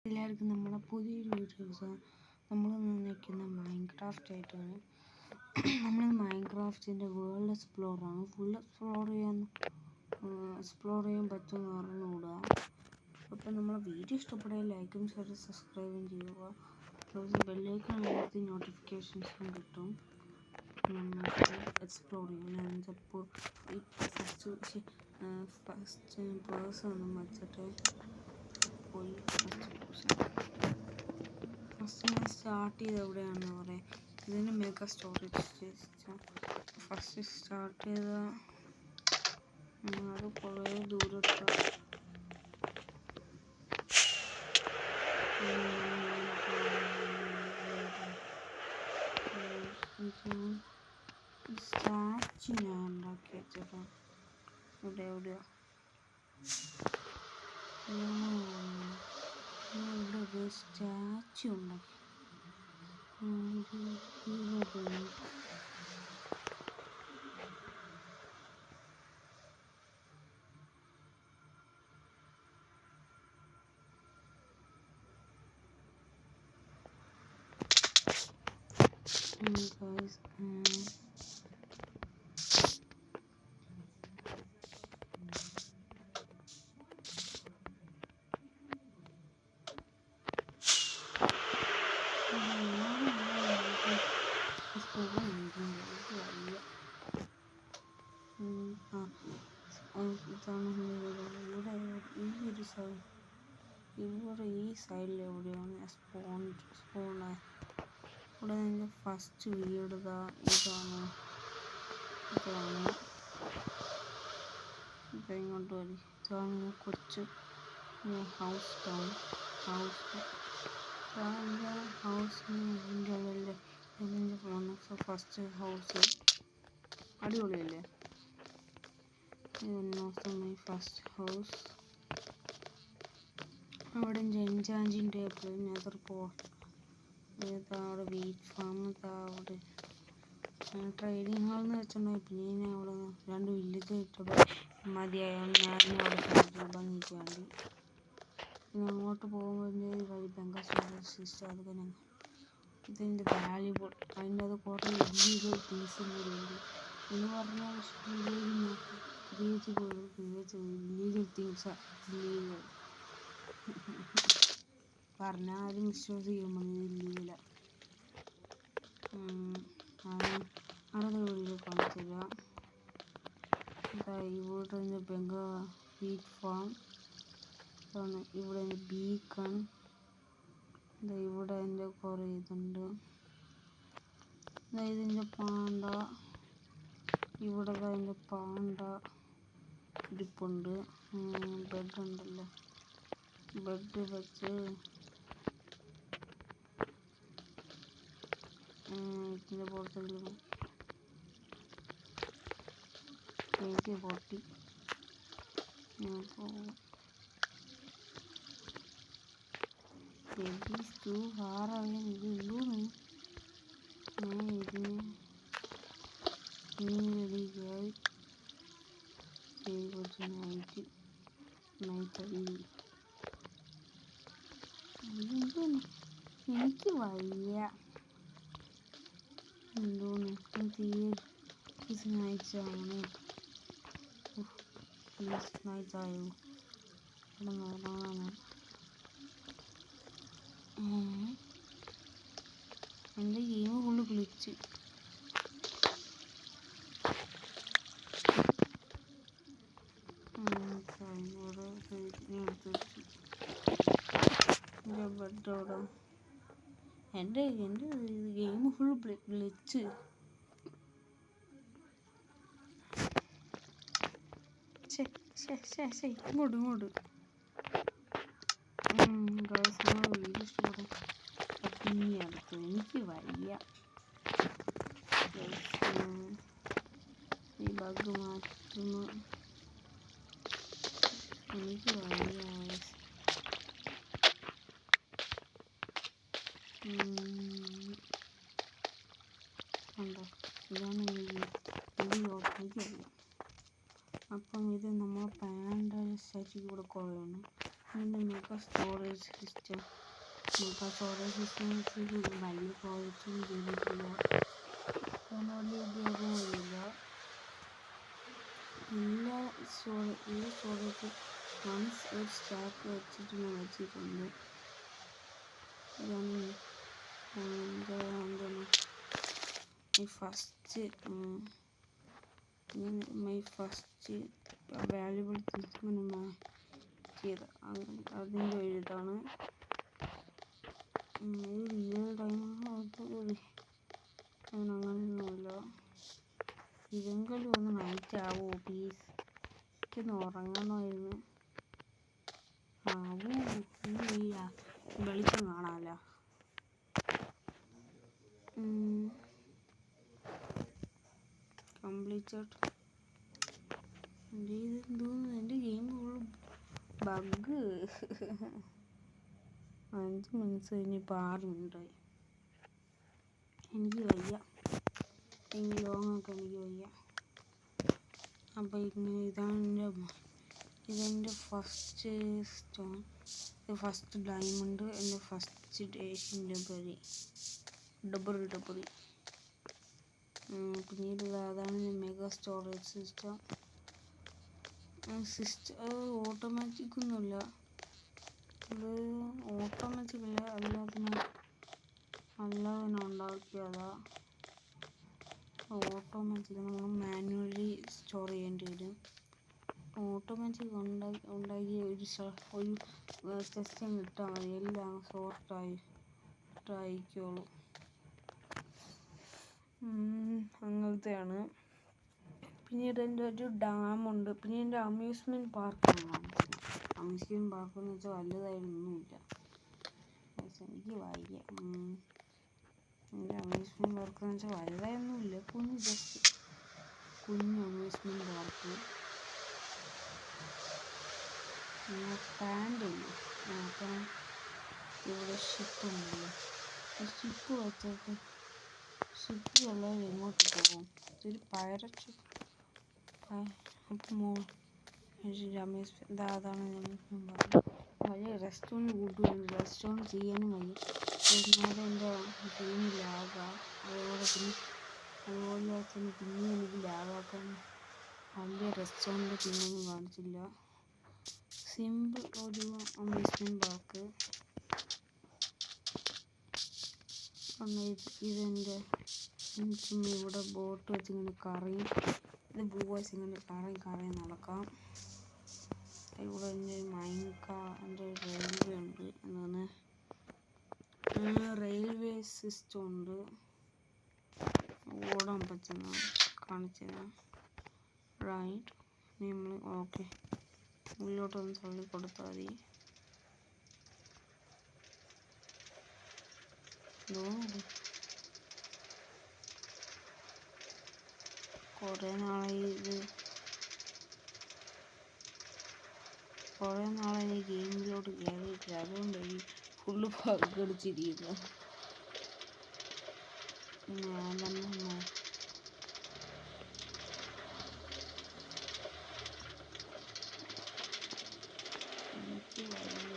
എല്ലാവർക്കും നമ്മളെ പുതിയൊരു വീഡിയോസ് നമ്മൾ നിൽക്കുന്ന മൈൻക്രാഫ്റ്റ് ആയിട്ടാണ്. നമ്മൾ മൈൻക്രാഫ്റ്റിൻ്റെ വേൾഡ് എക്സ്പ്ലോറാണ്. ഫുൾ എക്സ്പ്ലോർ ചെയ്യാൻ പറ്റുമെന്ന് അറിഞ്ഞുകൂടുക. അപ്പോൾ നമ്മളെ വീഡിയോ ഇഷ്ടപ്പെടുക ലൈക്കും ഷെയറും സബ്സ്ക്രൈബും ചെയ്യുക. ബെല്ലൈക്കൺ അമർത്തി നോട്ടിഫിക്കേഷൻസും കിട്ടും. നമുക്ക് എക്സ്പ്ലോർ ചെയ്യാം. ഞാനിപ്പോൾ ഫസ്റ്റ് പേഴ്സൺ ഒന്നും വെച്ചിട്ട് പോയി ഫസ്റ്റ് ഞാൻ സ്റ്റാർട്ട് ചെയ്ത് എവിടെയാണെന്ന് പറയാം. ഇതിന് മെഗാ സ്റ്റോറേജ് ഫസ്റ്റ് സ്റ്റാർട്ട് ചെയ്ത അത് കുറേ ദൂരത്ത് സ്റ്റാച്ചു ഞാൻ ഉണ്ടാക്കി വെച്ചേക്കാം. എവിടെയോ ഇവിടെ ഒരു സ്റ്റാച്ചു ഉണ്ടാക്കി. Guys, ഇവിടെ ഈ സൈഡിൽ എവിടെയാണ് സ്പോണ് ഇവിടെ നിന്ന് ഫസ്റ്റ് വീട് ഇതാണ്. ഇങ്ങോട്ട് വരി. ഇതാണ് കൊച്ചു ഹൗസിൻ്റെ ഉള്ളിൽ ഫസ്റ്റ് ഹൗസ് അടിപൊളിയല്ലേ? ഫസ്റ്റ് ഹൗസ് അവിടെ എൻചാഞ്ചിൻ്റെ അവിടെ വീറ്റ് ഫാം അവിടെ ട്രേഡിങ് ഹാളെന്ന് വെച്ചിട്ടുണ്ടെങ്കിൽ പിന്നെ ഞാൻ അവിടെ 2 വില്ലേജ് കിട്ടുമ്പോൾ മതിയായോണ്ട് ഞാൻ അവിടെ ഭംഗിക്ക് വേണ്ടി പിന്നെ അങ്ങോട്ട് പോകുമ്പോൾ വഴി ബംഗാൾ സിസ്റ്റം അതൊക്കെ ഞാൻ ഇതിൻ്റെ വാല്യുബിൾ അതിൻ്റെ അത് കുറേ ഇല്ലീഗൽ തിങ്സും കൂടി ഉണ്ട് എന്ന് പറഞ്ഞാൽ ഇല്ലീഗൽ തിങ്സാണ്. ഇല്ലീഗൽ പറഞ്ഞാൽ ആരും വിശ്വസിക്കാൻ ഇല്ലീഗല. അവിടെ വീഡിയോ കാണിച്ചില്ല. ഇവിടെ ബംഗാൾ വീറ്റ് ഫാം ആണ്. ഇവിടെ ബീക്കൺ ഇവിടെ എൻ്റെ കുറേ ഇതുണ്ട്. ഇതിൻ്റെ പാണ്ട ഇവിടെ അതിൻ്റെ പാണ്ട ഇരിപ്പുണ്ട്. ബെഡ് ഉണ്ടല്ലോ, ബെഡ് വെച്ച് ഇതിൻ്റെ പുറത്തേക്ക് പൊട്ടി ഇതിന് എനിക്ക് വയ്യ എന്തോന്ന് നയിച്ചാണ് നയിച്ചായോ എൻ്റെ ഗെയിം ഫുള്ള് ഗ്ലിച്ച്. എൻ്റെ ഗെയിം ഫുൾ ഗ്ലിച്ച്. ഇങ്ങോട്ട് വീഡിയോ ഇഷ്ടപ്പെടും. പിന്നെ അടുത്ത് എനിക്ക് വയ്യ ഈ ബഗ് മാറ്റുന്നു. എനിക്ക് വയ്യ. ഉണ്ടോ ഇതാണ് എനിക്കറിയാം. അപ്പം ഇത് നമ്മൾ പാൻഡ സ്റ്റാച്ചു കൂടെ കുറവാണ്. പിന്നെ മെഗാ സ്റ്റോറേജ് സിസ്റ്റം വലിയ പ്രോജക്റ്റൊന്നും ചെയ്തിട്ടില്ല, അതിന് വലിയ ഉപയോഗമില്ല. എല്ലാ സ്റ്റോറേജ് വൺസ് ഒരു സ്റ്റാക്ക് വെച്ചിട്ട് ഞാൻ വെച്ചിട്ടുണ്ട്. ഇതാണ് എന്താണ് മൈ ഫസ്റ്റ് വാല്യുബിൾ തിങ്സ് ചെയ്ത അതിൻ്റെ ഒരു ഇതാണ്. റിയൽ ടൈം അങ്ങനെയൊന്നുമില്ല. ഇതെങ്കിലും ഒന്ന് നൈറ്റ് ആവോ പ്ലീസ്, എനിക്കൊന്ന് ഉറങ്ങണമായിരുന്നു. വെളിച്ചം കാണാമല്ലോ. കംപ്ലീറ്റഡ്. എൻ്റെ ഗെയിം ഫുൾ ബഗ്. 5 മിനിറ്റ്സ് കഴിഞ്ഞിപ്പോൾ 6 മിനിറ്റായി. എനിക്ക് വയ്യ, ലോങ്ങൊക്കെ എനിക്ക് വയ്യ. അപ്പോൾ ഇതെൻ്റെ ഫസ്റ്റ് സ്റ്റോൺ, ഫസ്റ്റ് ഡയമണ്ട്, എൻ്റെ ഫസ്റ്റ് ഏഷ്യൻ ഡബറി. പിന്നീട് അതാണ് മെഗാ സ്റ്റോറേജ് സിസ്റ്റം. ഓട്ടോമാറ്റിക് ഒന്നുമില്ല, ഓട്ടോമാറ്റിക് അല്ല, അല്ലാതെ ഉണ്ടാക്കിയതാ. ഓട്ടോമാറ്റിക് നമ്മൾ മാനുവലി സ്റ്റോർ ചെയ്യേണ്ടി വരും. ഓട്ടോമാറ്റിക് ഉണ്ടാക്കിയ ഒരു ടെസ്റ്റ് ഇട്ടാൽ മതി, എല്ലാം സോർട്ടായിക്കോളൂ. അങ്ങനത്തെയാണ്. പിന്നീട് എൻ്റെ ഒരു ഡാമുണ്ട്. പിന്നെ എൻ്റെ അമ്യൂസ്മെൻറ്റ് പാർക്കാണ്. അമ്യൂസ്മെൻറ്റ് പാർക്കെന്ന് വെച്ചാൽ വലുതായിട്ടൊന്നുമില്ല, എനിക്ക് വയ്യ. എൻ്റെ അമ്യൂസ്മെൻറ്റ് പാർക്കെന്ന് വെച്ചാൽ വലുതായൊന്നുമില്ല, കുഞ്ഞ് അമ്യൂസ്മെൻറ്റ് പാർക്ക്. പാൻഡില്ലേ, ഇവിടെ ഷിപ്പുണ്ടല്ലോ, ഷിപ്പ് വെച്ചിട്ട് ഷിപ്പിലുള്ളവർ എങ്ങോട്ട് പോകും? ഇതൊരു പൈററ്റ് ഷിപ്പ്. അപ്പം അതാണ് വലിയ റെസ്റ്റോറൻറ്റ് കൂട്ടുകയാണ്. റെസ്റ്റോറൻറ്റ് ചെയ്യാനും വയ്യ, എന്നാലും എൻ്റെ ഗെയിം ലാഗാ. അതുപോലെ തന്നെ എനിക്ക് ലാഗാക്കാൻ വലിയ റെസ്റ്റോറൻറ്റ് പിന്നൊന്നും കാണിച്ചില്ല. സിമ്പിൾ ഒരു അമ്യൂസ്മെൻറ്റ് പാർക്ക്. ഇതെൻ്റെ ചുമ്മാ ഇവിടെ ബോട്ട് വെച്ച് ഇങ്ങനെ കറങ്ങി, ഇത് ബൂവേഴ്സ് ഇങ്ങനെ കറങ്ങി നടക്കാം. ഇവിടെ എൻ്റെ എൻ്റെ റെയിൽവേ ഉണ്ട്, എന്താണ് റെയിൽവേ സിസ്റ്റം ഉണ്ട്. ഓടാൻ പറ്റുന്ന കാണിച്ചത് റൈറ്റ്. നമ്മൾ ഓക്കെ, ഉള്ളിലോട്ടൊന്ന് തള്ളി കൊടുത്താൽ മതി. കുറേ നാളായി ഗെയിമിലോട്ട് കയറിയിട്ടില്ല, അതുകൊണ്ട് ഈ ഫുള്ള് പങ്കടിച്ചിരിക്കുന്നു. ഞാൻ തന്നെ എനിക്ക് വയ്യ.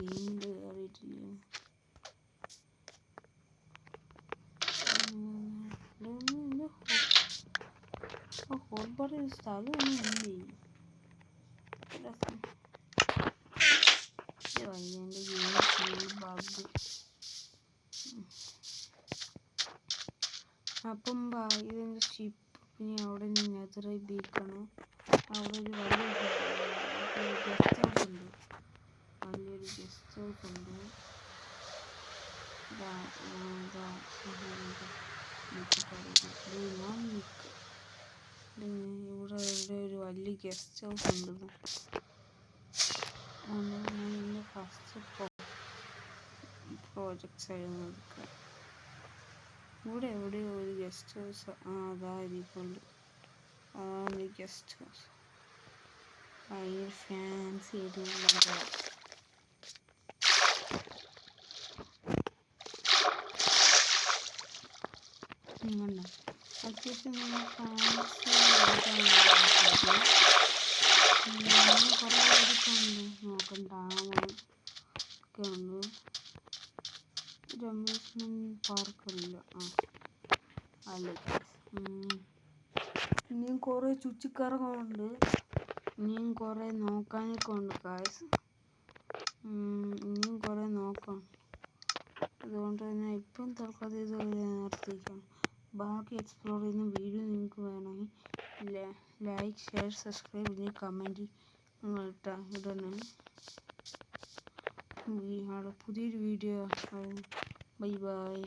ഗെയിമിൽ കയറിയിട്ടില്ല. ഹോട്ട്ബോട്ട് സ്ഥലമൊന്നും ഇല്ലേ? എൻ്റെ ഗെയിം ഫുൾ ബഗ്. അപ്പം ഇതെൻ്റെ ഷിപ്പ്. പിന്നെ അവിടെ നെതർ ബീക്കാണ്. അവിടെ ഒരു വലിയൊരു ഗസ്റ്റ് ഹൗസ് ഉണ്ട്. ഇവിടെ ഒരു വലിയ ഗസ്റ്റ് ഹൗസ് ഉണ്ട്. എൻ്റെ ഫസ്റ്റ് പ്രോജക്ട്സ് ആയിരുന്നു. ഇവിടെ എവിടെയോ ഒരു ഗസ്റ്റ് ഹൗസ്, അതായിരിക്കുന്നുണ്ട്. ഗസ്റ്റ് ഹൗസ് ഭയങ്കര ഫാൻസി ആയിട്ട് അത്യാവശ്യം നമ്മൾ ഫാൻസി കുറേ എടുക്കുന്നുണ്ട്. നോക്കാം, ഡാമൊക്കെ ഉണ്ട്. ഒരു അമ്യൂസ്മെൻറ്റ് പാർക്കല്ല, അല്ല. ഇനിയും കുറേ ചുറ്റിക്കറങ്ങുന്നുണ്ട്. ഇനിയും കുറേ നോക്കാനൊക്കെ ഉണ്ട് ഗായ്സ്. ഇനിയും കുറേ നോക്കാം. അതുകൊണ്ട് തന്നെ ഇപ്പം തൽക്കാലം ഇത് നിർത്തിയിരിക്കാം. ബാക്കി എക്സ്പ്ലോർ ചെയ്യുന്ന വീഡിയോ നിങ്ങൾക്ക് വേണമെങ്കിൽ ലൈക്ക്, ഷെയർ, സബ്സ്ക്രൈബ്, പിന്നെ കമൻറ്റ് നിങ്ങൾ ഇടണം. പുതിയൊരു വീഡിയോ. Bye bye.